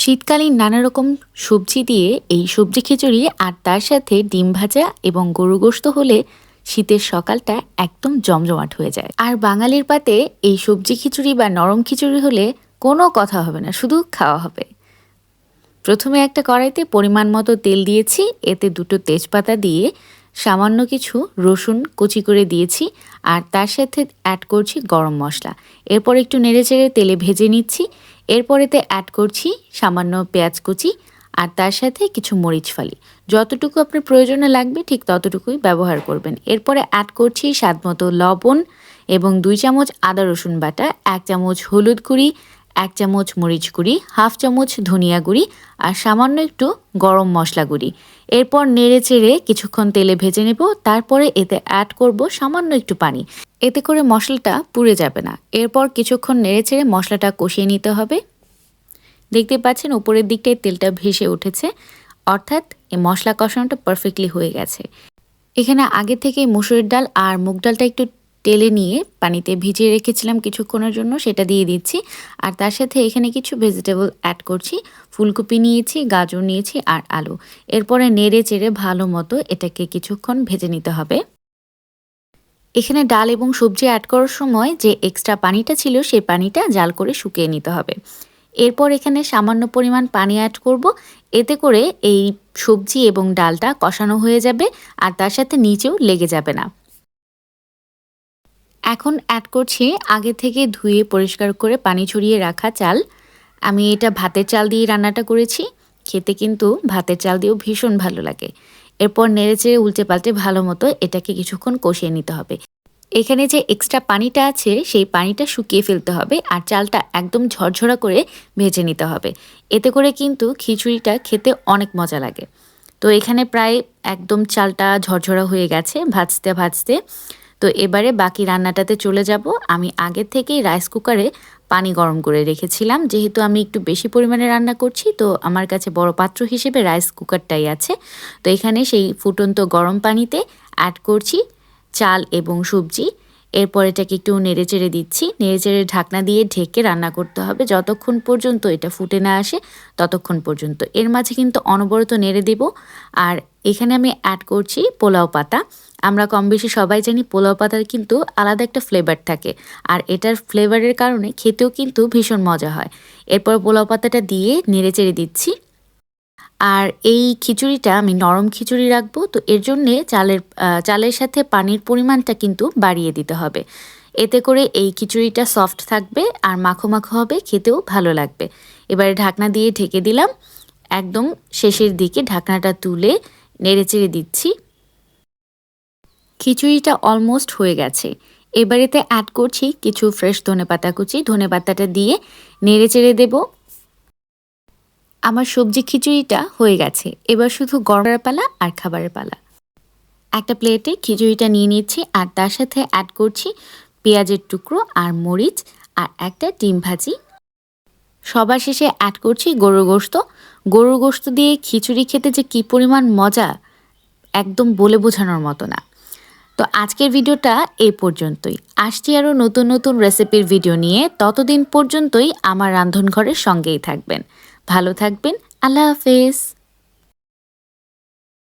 শীতকালীন নানা রকম সবজি দিয়ে এই সবজি খিচুড়ি আর তার সাথে ডিম ভাজা এবং গরু গোশত হলে শীতের সকালটা একদম জমজমাট হয়ে যায়। আর বাঙালির পাতে এই সবজি খিচুড়ি বা নরম খিচুড়ি হলে কোনো কথা হবে না, শুধু খাওয়া হবে। প্রথমে একটা কড়াইতে পরিমাণ মতো তেল দিয়েছি, এতে দুটো তেজপাতা দিয়ে সামান্য কিছু রসুন কুচি করে দিয়েছি আর তার সাথে অ্যাড করছি গরম মশলা। এরপর একটু নেড়েচেড়ে তেলে ভেজে নিচ্ছি। এরপর এতে অ্যাড করছি সামান্য পেঁয়াজ কুচি আর তার সাথে কিছু মরিচ ফালি। যতটুকু আপনার প্রয়োজনে লাগবে ঠিক ততটুকুই ব্যবহার করবেন। এরপরে অ্যাড করছি স্বাদমতো লবণ এবং 2 চামচ আদা রসুন বাটা, 1 চামচ হলুদ গুঁড়ি, 1 চামচ মরিচ গুঁড়ি, হাফ চামচ ধনিয়া গুঁড়ি আর সামান্য একটু গরম মশলা গুঁড়ি। এরপর নেড়ে চেড়ে কিছুক্ষণ তেলে ভেজে নেব। তারপরে এতে অ্যাড করব সামান্য একটু পানি, এতে করে মশলাটা পুড়ে যাবে না। এরপর কিছুক্ষণ নেড়ে চেড়ে মশলাটা কষিয়ে নিতে হবে। দেখতে পাচ্ছেন উপরের দিকটায় তেলটা ভেসে উঠেছে, অর্থাৎ এই মশলা কষানোটা পারফেক্টলি হয়ে গেছে। এখানে আগে থেকে মসুরের ডাল আর মুগ ডালটা একটু তেলে নিয়ে পানিতে ভিজিয়ে রেখেছিলাম কিছুক্ষণের জন্য, সেটা দিয়ে দিচ্ছি। আর তার সাথে এখানে কিছু ভেজিটেবল অ্যাড করছি। ফুলকপি নিয়েছি, গাজর নিয়েছি আর আলু। এরপরে নেড়ে চেড়ে ভালো মতো এটাকে কিছুক্ষণ ভেজে নিতে হবে। এখানে ডাল এবং সবজি অ্যাড করার সময় যে এক্সট্রা পানিটা ছিল সেই পানিটা জাল করে শুকিয়ে নিতে হবে। এরপর এখানে সামান্য পরিমাণ পানি অ্যাড করব, এতে করে এই সবজি এবং ডালটা কষানো হয়ে যাবে আর তার সাথে নিচেও লেগে যাবে না। এখন অ্যাড করছি আগে থেকে ধুয়ে পরিষ্কার করে পানি ছড়িয়ে রাখা চাল। আমি এটা ভাতের চাল দিয়ে রান্নাটা করেছি, খেতে কিন্তু ভাতের চাল দিয়েও ভীষণ ভালো লাগে। এরপর নেড়েচেড়ে উল্টে পাল্টে ভালো মতো এটাকে কিছুক্ষণ কষিয়ে নিতে হবে। এখানে যে এক্সট্রা পানিটা আছে সেই পানিটা শুকিয়ে ফেলতে হবে আর চালটা একদম ঝরঝরা করে ভেজে নিতে হবে। এতে করে কিন্তু খিচুড়িটা খেতে অনেক মজা লাগে। তো এখানে প্রায় একদম চালটা ঝরঝরা হয়ে গেছে ভাজতে ভাজতে। তো এবারে বাকি রান্নাটাতে চলে যাব। আমি আগে থেকেই রাইস কুকারে পানি গরম করে রেখেছিলাম, যেহেতু আমি একটু বেশি পরিমাণে রান্না করছি তো আমার কাছে বড় পাত্র হিসেবে রাইস কুকারটাই আছে। তো এখানে সেই ফুটন্ত গরম পানিতে অ্যাড করছি চাল এবং সবজি। এরপর এটাকে একটু নেড়েচেড়ে দিচ্ছি, নেড়েচেড়ে ঢাকনা দিয়ে ঢেকে রান্না করতে হবে যতক্ষণ পর্যন্ত এটা ফুটে না আসে ততক্ষণ পর্যন্ত। এর মাঝে কিন্তু অনবরত নেড়ে দেব। আর এখানে আমি অ্যাড করছি পোলাও পাতা। আমরা কম বেশি সবাই জানি পোলাও পাতার কিন্তু আলাদা একটা ফ্লেভার থাকে, আর এটার ফ্লেভারের কারণে খেতেও কিন্তু ভীষণ মজা হয়। এরপর পোলাও পাতাটা দিয়ে নেড়েচেড়ে দিচ্ছি। আর এই খিচুড়িটা আমি নরম খিচুড়ি রাখবো, তো এর জন্যে চালের সাথে পানির পরিমাণটা কিন্তু বাড়িয়ে দিতে হবে। এতে করে এই খিচুড়িটা সফট থাকবে আর মাখো মাখো হবে, খেতেও ভালো লাগবে। এবারে ঢাকনা দিয়ে ঢেকে দিলাম। একদম শেষের দিকে ঢাকনাটা তুলে নেড়েচেড়ে দিচ্ছি। খিচুড়িটা অলমোস্ট হয়ে গেছে। এবারেতে অ্যাড করছি কিছু ফ্রেশ ধনেপাতা কুচি। ধনেপাতাটা দিয়ে নেড়েচেড়ে দেবো। আমার সবজি খিচুড়িটা হয়ে গেছে, এবার শুধু গরমের পালা আর খাবারের পালা। একটা প্লেটে খিচুড়িটা নিয়ে নিচ্ছি আর তার সাথে অ্যাড করছি পেঁয়াজের টুকরো আর মরিচ আর একটা ডিম ভাজি। সবার শেষে অ্যাড করছি গরুর গোশত। গরুর গোশত দিয়ে খিচুড়ি খেতে যে কী পরিমাণ মজা, একদম বলে বোঝানোর মতো না। তো আজকের ভিডিওটা এই পর্যন্তই। আসছি আরও নতুন নতুন রেসিপির ভিডিও নিয়ে। ততদিন পর্যন্তই আমার রান্ধনঘরের সঙ্গেই থাকবেন। ভালো থাকবেন। আল্লাহ হাফেজ।